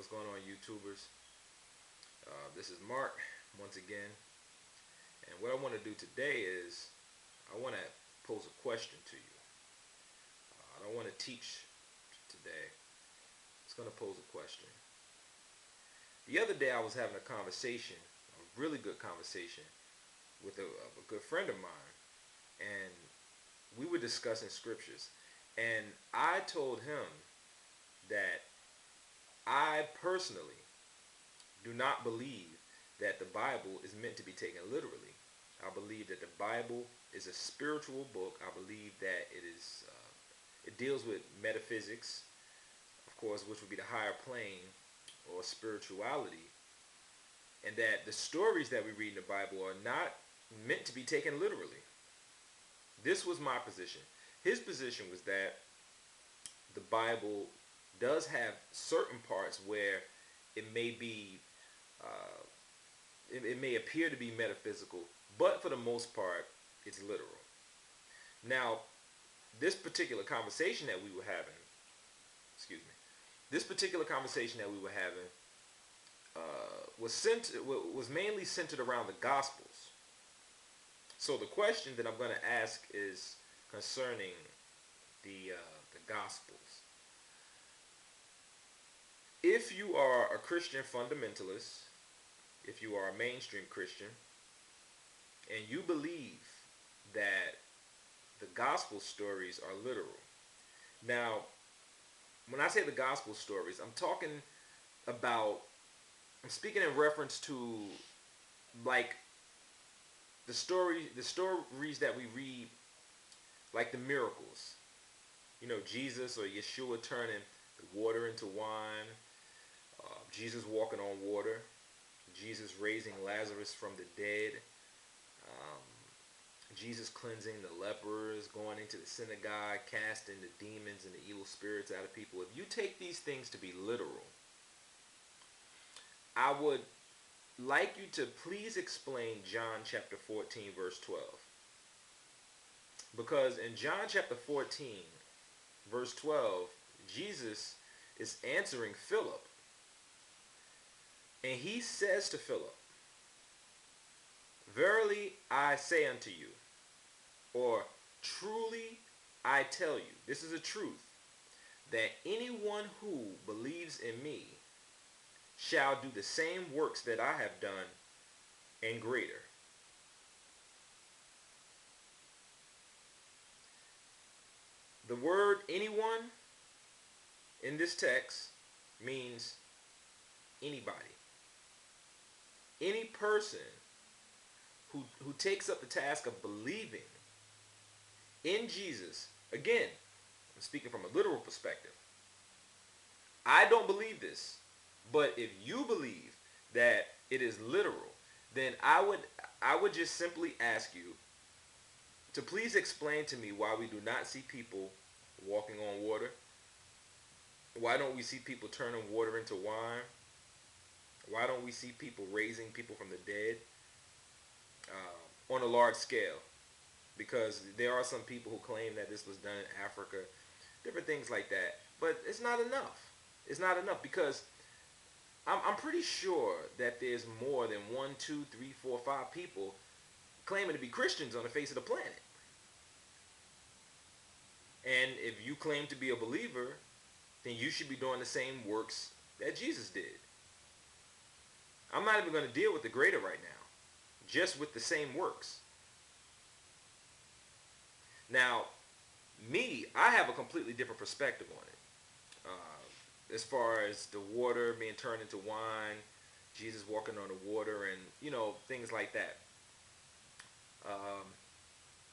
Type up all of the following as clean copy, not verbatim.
what's going on, YouTubers? This is Mark once again, and what I want to do today is I want to pose a question to you. I don't want to teach today. It's going to pose a question. The other day I was having a conversation, a really good conversation, with a good friend of mine, and we were discussing scriptures, and I told him that I personally do not believe that the Bible is meant to be taken literally. I believe that the Bible is a spiritual book. I believe that it deals with metaphysics, of course, which would be the higher plane or spirituality, and that the stories that we read in the Bible are not meant to be taken literally. This was my position. His position was that the Bible does have certain parts where it may be uh, it may appear to be metaphysical, but for the most part, it's literal. Now, this particular conversation that we were having, excuse me, this particular conversation that we were having was mainly centered around the Gospels. So the question that I'm going to ask is concerning the Gospels. If you are a Christian fundamentalist, if you are a mainstream Christian, and you believe that the gospel stories are literal. Now, when I say the gospel stories, I'm speaking in reference to like the stories that we read, like the miracles. You know, Jesus or Yeshua turning the water into wine, Jesus walking on water, Jesus raising Lazarus from the dead, um, Jesus cleansing the lepers, going into the synagogue, casting the demons and the evil spirits out of people. If you take these things to be literal, I would like you to please explain John chapter 14, verse 12. Because in John chapter 14, verse 12, Jesus is answering Philip. And he says to Philip, "Verily I say unto you," or "Truly I tell you," this is a truth, "that anyone who believes in me shall do the same works that I have done, and greater." The word anyone in this text means anybody. Any person who takes up the task of believing in Jesus. Again, I'm speaking from a literal perspective. I don't believe this, but if you believe that it is literal, then I would just simply ask you to please explain to me why we do not see people walking on water. Why don't we see people turning water into wine? Why don't we see people raising people from the dead on a large scale? Because there are some people who claim that this was done in Africa, different things like that. But it's not enough. It's not enough because I'm pretty sure that there's more than 1, 2, 3, 4, 5 people claiming to be Christians on the face of the planet. And if you claim to be a believer, then you should be doing the same works that Jesus did. I'm not even going to deal with the greater right now, just with the same works. Now, me, I have a completely different perspective on it. As far as the water being turned into wine, Jesus walking on the water, and things like that.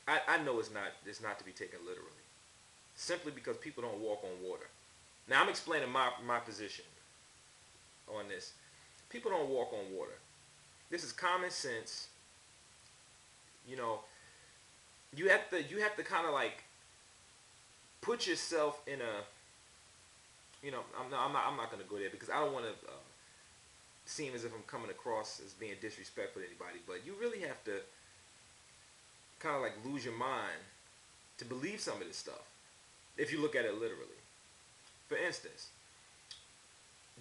I know it's not to be taken literally, simply because people don't walk on water. Now I'm explaining my position on this. People don't walk on water. This is common sense. You know, you have to kind of like put yourself in a. I'm not going to go there because I don't want to seem as if I'm coming across as being disrespectful to anybody. But you really have to kind of like lose your mind to believe some of this stuff if you look at it literally. For instance,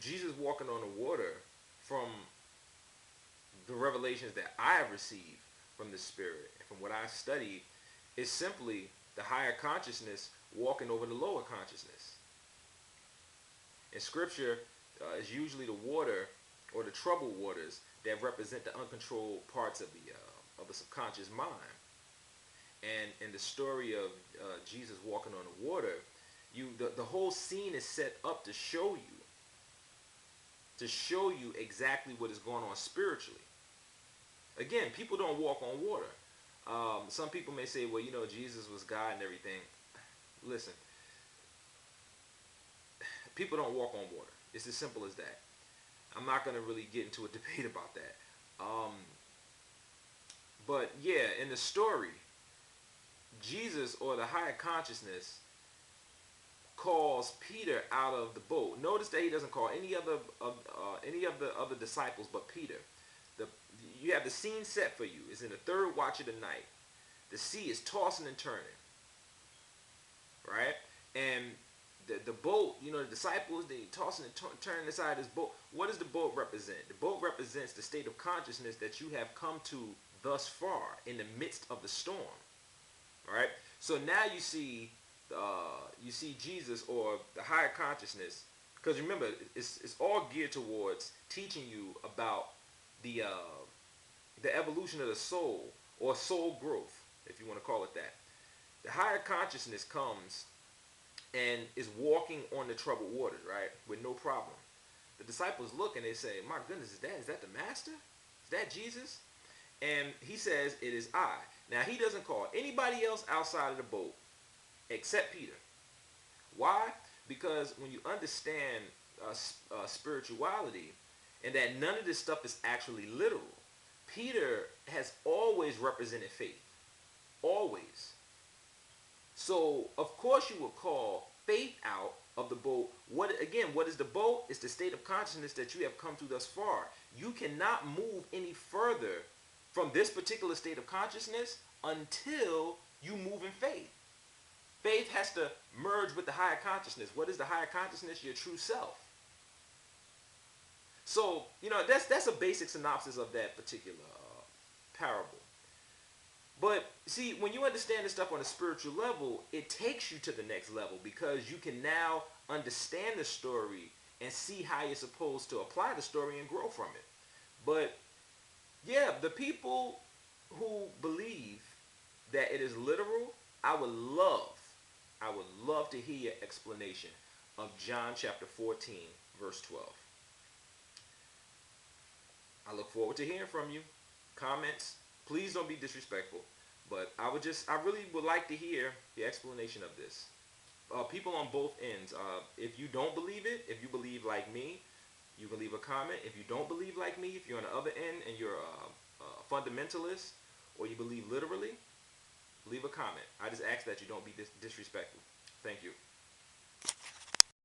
Jesus walking on the water, from the revelations that I have received from the Spirit and from what I studied, is simply the higher consciousness walking over the lower consciousness. In Scripture, is usually the water or the troubled waters that represent the uncontrolled parts of the subconscious mind. And in the story of Jesus walking on the water, the whole scene is set up to show you exactly what is going on spiritually. Again, people don't walk on water. Some people may say, well, Jesus was God and everything. Listen, people don't walk on water. It's as simple as that. I'm not going to really get into a debate about that. Um, but yeah, in the story, Jesus, or the higher consciousness, calls Peter out of the boat. Notice that he doesn't call any of the other disciples but Peter. The You have the scene set for you. It's in the third watch of the night. The sea is tossing and turning, right? And the boat, the disciples, they tossing and turning inside this boat. What does the boat represent? The boat represents the state of consciousness that you have come to thus far in the midst of the storm, right? So now you see Jesus, or the higher consciousness, because remember, it's all geared towards teaching you about the evolution of the soul, or soul growth, if you want to call it that. The higher consciousness comes and is walking on the troubled waters, right, with no problem. The disciples look and they say, "My goodness, is that the master? Is that Jesus?" And he says, "It is I." Now, he doesn't call anybody else outside of the boat except Peter. Why? Because when you understand spirituality, and that none of this stuff is actually literal, Peter has always represented faith. Always. So, of course, you would call faith out of the boat. What is the boat? It's the state of consciousness that you have come to thus far. You cannot move any further from this particular state of consciousness until you move in faith. Faith has to merge with the higher consciousness. What is the higher consciousness? Your true self. So, that's a basic synopsis of that particular parable. But see, when you understand this stuff on a spiritual level, it takes you to the next level, because you can now understand the story and see how you're supposed to apply the story and grow from it. But yeah, the people who believe that it is literal, I would love to hear your explanation of John chapter 14, verse 12. I look forward to hearing from you. Comments. Please don't be disrespectful. But I really would like to hear the explanation of this. People on both ends. If you don't believe it, if you believe like me, you can leave a comment. If you don't believe like me, if you're on the other end and you're a fundamentalist, or you believe literally, leave a comment. I just ask that you don't be disrespectful. Thank you.